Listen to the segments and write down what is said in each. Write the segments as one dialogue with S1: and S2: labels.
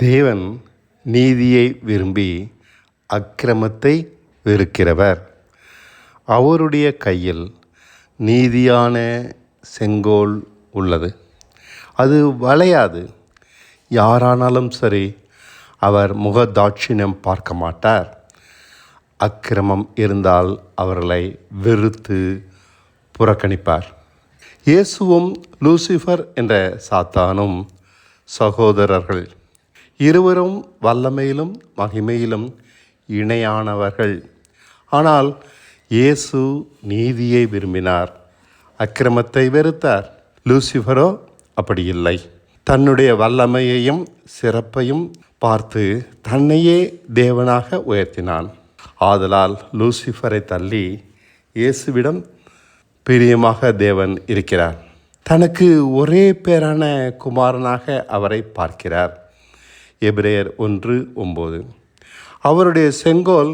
S1: தேவன் நீதியை விரும்பி அக்கிரமத்தை வெறுக்கிறவர். அவருடைய கையில் நீதியான செங்கோல் உள்ளது. அது வளையாது. யாரானாலும் சரி, அவர் முகதாட்சிணியம் பார்க்க மாட்டார். அக்கிரமம் இருந்தால் அவர்களை வெறுத்து புறக்கணிப்பார். இயேசுவும் லூசிஃபர் என்ற சாத்தானும் சகோதரர்கள். இருவரும் வல்லமையிலும் மகிமையிலும் இணையானவர்கள். ஆனால் இயேசு நீதியை விரும்பினார், அக்கிரமத்தை வெறுத்தார். லூசிஃபரோ அப்படி இல்லை. தன்னுடைய வல்லமையையும் சிறப்பையும் பார்த்து தன்னையே தேவனாக உயர்த்தினான். ஆதலால் லூசிஃபரை தள்ளி இயேசுவிடம் பிரியமாக தேவன் இருக்கிறார். தனக்கு ஒரே பேரான குமாரனாக அவரை பார்க்கிறார். எபிரேயர் 1:9. அவருடைய செங்கோல்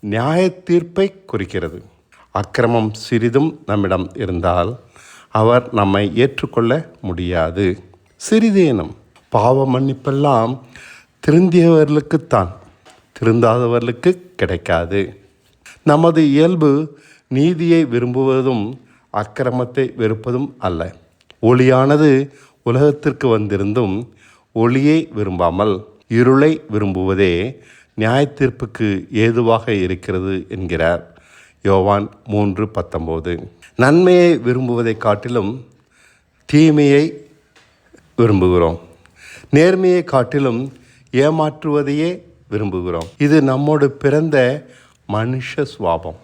S1: நியாய தீர்ப்பை குறிக்கிறது. அக்கிரமம் சிறிதும் நம்மிடம் இருந்தால் அவர் நம்மை ஏற்றுக்கொள்ள முடியாது. சிறிதேனும் பாவ மன்னிப்பெல்லாம் திருந்தியவர்களுக்குத்தான், திருந்தாதவர்களுக்கு கிடைக்காது. நமது இயல்பு நீதியை விரும்புவதும் அக்கிரமத்தை வெறுப்பதும் அல்ல. ஒளியானது உலகத்திற்கு வந்திருந்தும் ஒளியை விரும்பாமல் இருளை விரும்புவதே நியாயத்தீர்ப்புக்கு ஏதுவாக இருக்கிறது என்கிறார் யோவான் 3:19. நன்மையை விரும்புவதை காட்டிலும் தீமையை விரும்புகிறோம். நேர்மையை காட்டிலும் ஏமாற்றுவதையே விரும்புகிறோம். இது நம்மோடு பிறந்த மனுஷ சுவாபம்.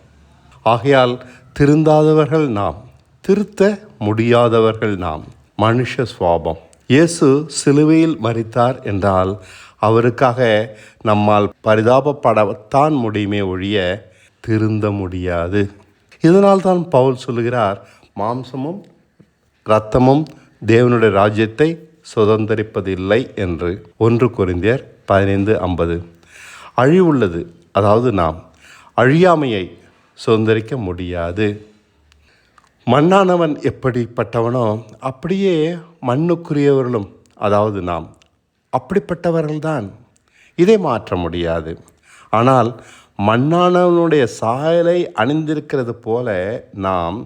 S1: ஆகையால் திருந்தாதவர்கள் நாம், திருத்த முடியாதவர்கள் நாம். மனுஷ சுவாபம். இயேசு சிலுவையில் மரித்தார் என்றால் அவருக்காக நம்மால் பரிதாபப்படத்தான் முடியுமே ஒழிய திருந்த முடியாது. இதனால் தான் பவுல் சொல்லுகிறார், மாம்சமும் இரத்தமும் தேவனுடைய ராஜ்யத்தை சுதந்தரிப்பதில்லை என்று. 1 கொரிந்தியர் 15:50. அழிவுள்ளது, அதாவது நாம் அழியாமையை சுதந்தரிக்க முடியாது. மண்ணானவன் எப்படிப்பட்டவனோ அப்படியே மண்ணுக்குரியவர்களும், அதாவது நாம் அப்படிப்பட்டவர்கள்தான். இதை மாற்ற முடியாது. ஆனால் மண்ணானவனுடைய சாயலை அணிந்திருக்கிறது போல நாம்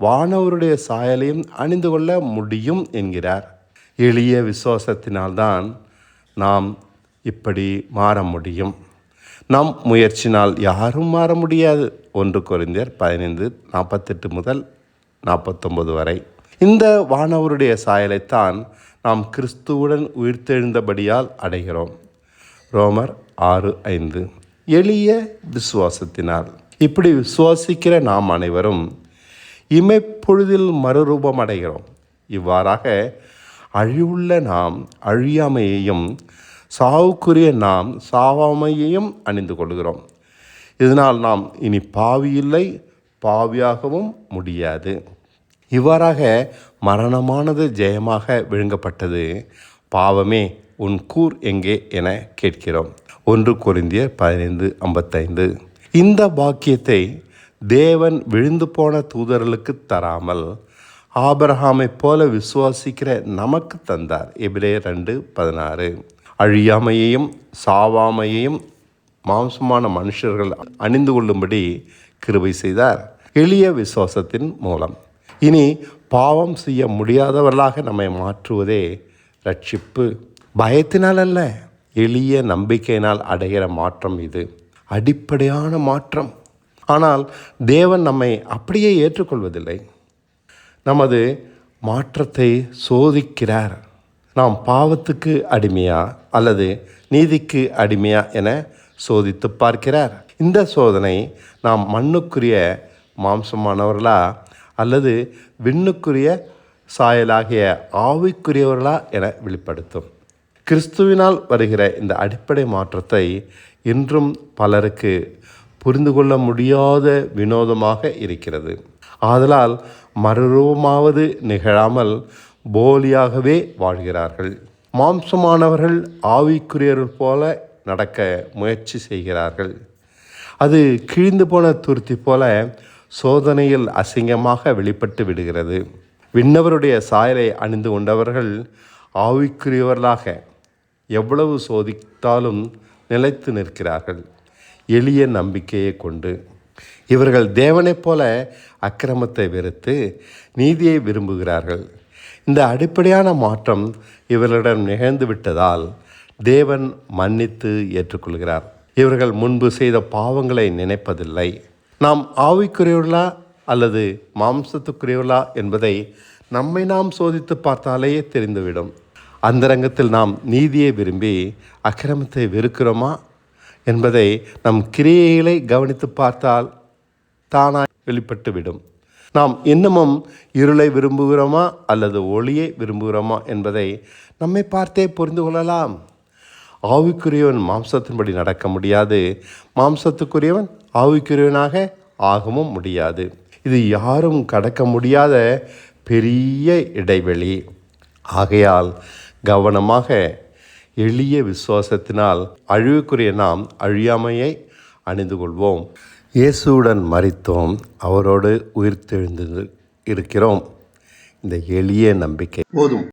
S1: வானவருடைய சாயலையும் அணிந்து கொள்ள முடியும் என்கிறார். எளிய விசுவாசத்தினால்தான் நாம் இப்படி மாற முடியும். நம் முயற்சினால் யாரும் மாற முடியாது. 1 கொரிந்தியர் 15:48-49 வரை. இந்த வானவருடைய சாயலைத்தான் நாம் கிறிஸ்துவுடன் உயிர்த்தெழுந்தபடியால் அடைகிறோம். ரோமர் 6:5. எளிய விசுவாசத்தினால். இப்படி விசுவாசிக்கிற நாம் அனைவரும் இமைப்பொழுதில் மறுரூபம் அடைகிறோம். இவ்வாறாக அழிவுள்ள நாம் அழியாமையையும் சாவுக்குரிய நாம் சாவாமையையும் அணிந்து கொள்கிறோம். இதனால் நாம் இனி பாவி இல்லை, பாவியாகவும் முடியாது. இவ்வாறாக மரணமானது ஜெயமாக விழுங்கப்பட்டது. பாவமே உன் கூர் எங்கே என கேட்கிறோம். 1 கொரிந்தியர் 15:55. இந்த பாக்கியத்தை தேவன் விழுந்து போன தூதர்களுக்கு தராமல் ஆபிரகாமைப் போல விசுவாசிக்கிற நமக்கு தந்தார். எபிரேயர் 2:16. அழியாமையையும் சாவாமையையும் மாம்சமான மனுஷர்கள் அணிந்து கொள்ளும்படி கிருபை செய்தார், எளிய விசுவாசத்தின் மூலம். இனி பாவம் செய்ய முடியாதவர்களாக நம்மை மாற்றுவதே ரட்சிப்பு. பயத்தினால் அல்ல, எளிய நம்பிக்கையினால் அடைகிற மாற்றம் இது. அடிப்படையான மாற்றம். ஆனால் தேவன் நம்மை அப்படியே ஏற்றுக்கொள்வதில்லை. நமது மாற்றத்தை சோதிக்கிறார். நாம் பாவத்துக்கு அடிமையா அல்லது நீதிக்கு அடிமையா என சோதித்து பார்க்கிறார். இந்த சோதனை நாம் மண்ணுக்குரிய மாம்சமானவர்களா அல்லது விண்ணுக்குரிய சாயலாகிய ஆவிக்குரியவர்களா என வெளிப்படுத்தும். கிறிஸ்துவினால் வருகிற இந்த அடிப்படை மாற்றத்தை இன்றும் பலருக்கு புரிந்து கொள்ள முடியாத வினோதமாக இருக்கிறது. ஆதலால் மறுரூபமாவது நிகழாமல் போலியாகவே வாழ்கிறார்கள். மாம்சமானவர்கள் ஆவிக்குரியவர்கள் போல நடக்க முயற்சி செய்கிறார்கள். அது கிழிந்து போன துருத்தி போல சோதனையில் அசிங்கமாக வெளிப்பட்டு விடுகிறது. விண்ணவருடைய சாயலை அணிந்து கொண்டவர்கள் ஆவிக்குரியவர்களாக எவ்வளவு சோதித்தாலும் நிலைத்து நிற்கிறார்கள். எளிய நம்பிக்கையை கொண்டு இவர்கள் தேவனைப் போல அக்கிரமத்தை வெறுத்து நீதியை விரும்புகிறார்கள். இந்த அடிப்படையான மாற்றம் இவர்களிடம் நிகழ்ந்து விட்டதால் தேவன் மன்னித்து ஏற்றுக்கொள்கிறார். இவர்கள் முன்பு செய்த பாவங்களை நினைப்பதில்லை. நாம் ஆவிக்குரியவர்களா அல்லது மாம்சத்துக்குரியவர்களா என்பதை நம்மை நாம் சோதித்து பார்த்தாலே தெரிந்துவிடும். அந்தரங்கத்தில் நாம் நீதியை விரும்பி அக்கிரமத்தை வெறுக்கிறோமா என்பதை நம் கிரியைகளை கவனித்து பார்த்தால் தானாய் வெளிப்பட்டுவிடும். நாம் இன்னமும் இருளை விரும்புகிறோமா அல்லது ஒளியை விரும்புகிறோமா என்பதை நம்மை பார்த்தே புரிந்து கொள்ளலாம். ஆவிக்குரியவன் மாம்சத்தின்படி நடக்க முடியாது, மாம்சத்துக்குரியவன் ஆவிக்குரியவனாக ஆகவும் முடியாது. இது யாரும் கடக்க முடியாத பெரிய இடைவெளி. ஆகையால் கவனமாக எளிய விசுவாசத்தினால் அழிவுக்குரிய நாம் அழியாமையை அணிந்து கொள்வோம். இயேசுவுடன் மரித்தோம், அவரோடு உயிர்த்தெழுந்து இருக்கிறோம். இந்த எளிய நம்பிக்கை போதும்.